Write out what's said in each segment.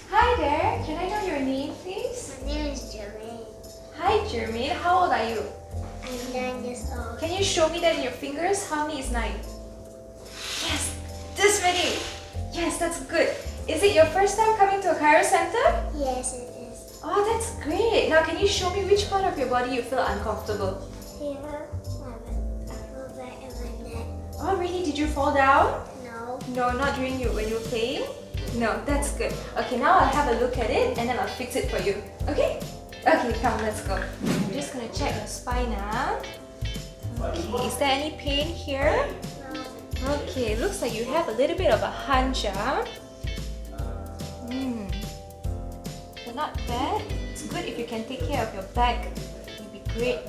Hi there, can I know your name please? My name is Jermayne. Hi Jermayne, how old are you? I'm 9 years old. Can you show me that in your fingers? How many is 9? Yes, this many! Yes, that's good. Is it your first time coming to a chiro center? Yes, it is. Oh, that's great. Now can you show me which part of your body you feel uncomfortable? Here, my upper back and my neck. Oh really? Did you fall down? No. No, not during when you were playing? No, that's good. Okay, now I'll have a look at it and then I'll fix it for you. Okay? Okay, come, let's go. I'm just gonna check your spine now. Okay, is there any pain here? No. Okay, looks like you have a little bit of a hunch, huh? But not bad. It's good if you can take care of your back. It'll be great.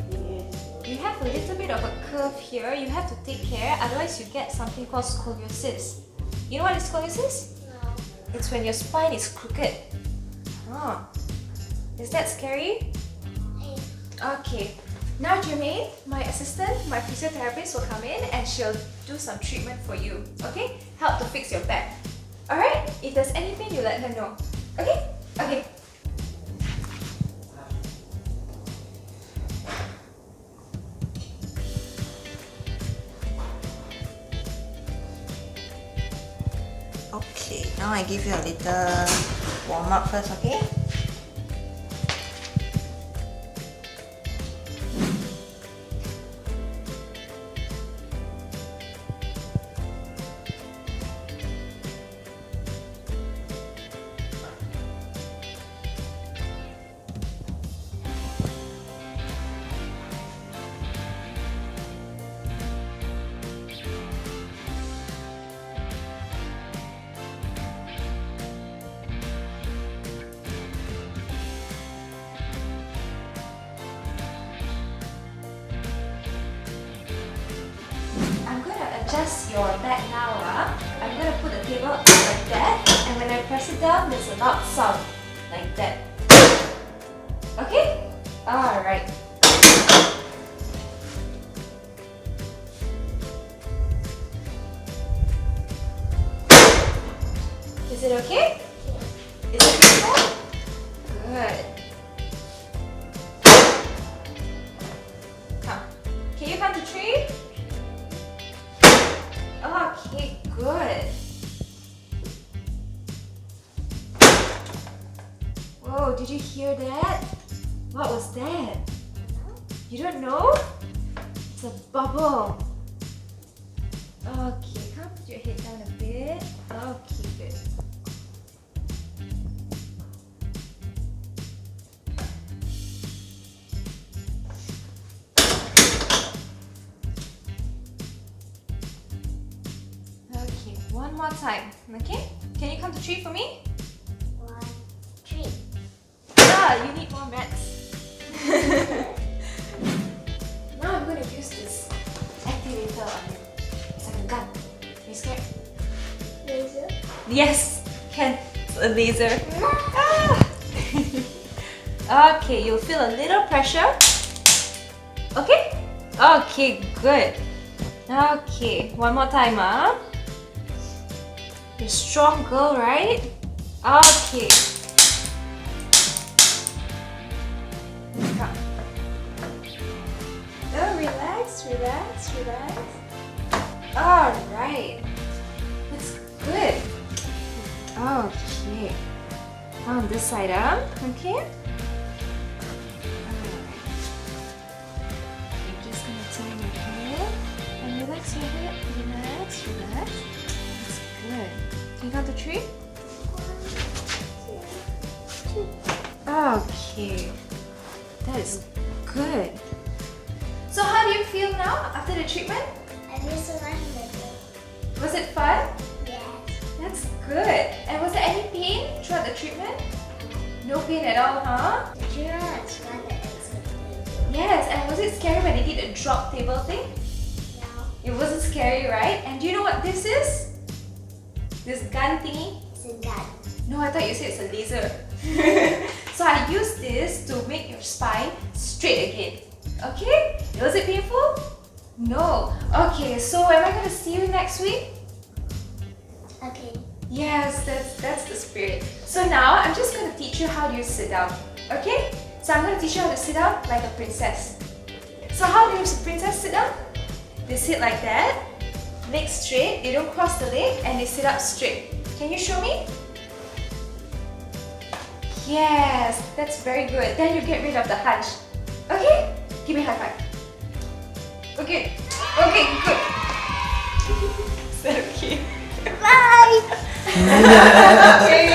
You have a little bit of a curve here. You have to take care, otherwise you get something called scoliosis. You know what is scoliosis? No. It's when your spine is crooked. Oh. Is that scary? Hey. Okay. Now Jermayne, my assistant, my physiotherapist will come in and she'll do some treatment for you. Okay? Help to fix your back. Alright? If there's any pain, you let her know. Okay? Okay. Okay, now I give you a little warm up first, okay? Adjust your back now. I'm going to put the table like that, and when I press it down, there's a loud sound like that. Okay? Alright. Is it okay? Is it painful? Good. Come. Can you count to 3? Okay, good. Whoa, did you hear that? What was that? You don't know? It's a bubble. Okay, come put your head down a bit. Okay, good. One more time, okay? Can you come to 3 for me? 1, 3. Ah, you need more mats. Now I'm going to use this activator on you. It's like a gun. Are you scared? Laser. Yes, can. It's a laser. Ah. Okay, you'll feel a little pressure. Okay? Okay, good. Okay, one more time, huh? You're a strong girl, right? Okay. Come. Oh, relax, relax, relax. Alright. That's good. Okay. On this side, huh? Okay? Alright. You're just gonna turn your head and relax your head. Relax, relax. That's good. Can you count to 3? 1, 2, 2. Okay. That is good. So how do you feel now after the treatment? I feel so much better. Was it fun? Yes. That's good. And was there any pain throughout the treatment? No pain at all, huh? The treatment was fun and expected. Yes, and was it scary when they did the drop table thing? No. It wasn't scary, right? And do you know what this is? This gun thingy? It's a gun. No, I thought you said it's a laser. So I use this to make your spine straight again. Okay? Was it painful? No. Okay, so am I going to see you next week? Okay. Yes, that's the spirit. So now I'm just going to teach you how do you sit down. Okay? So I'm going to teach you how to sit down like a princess. So how do a princess sit down? They sit like that, legs straight, they don't cross the leg, and they sit up straight. Can you show me? Yes, that's very good. Then you get rid of the hunch. Okay? Give me a high five. Okay. Okay, good. Is that okay? Bye! Okay,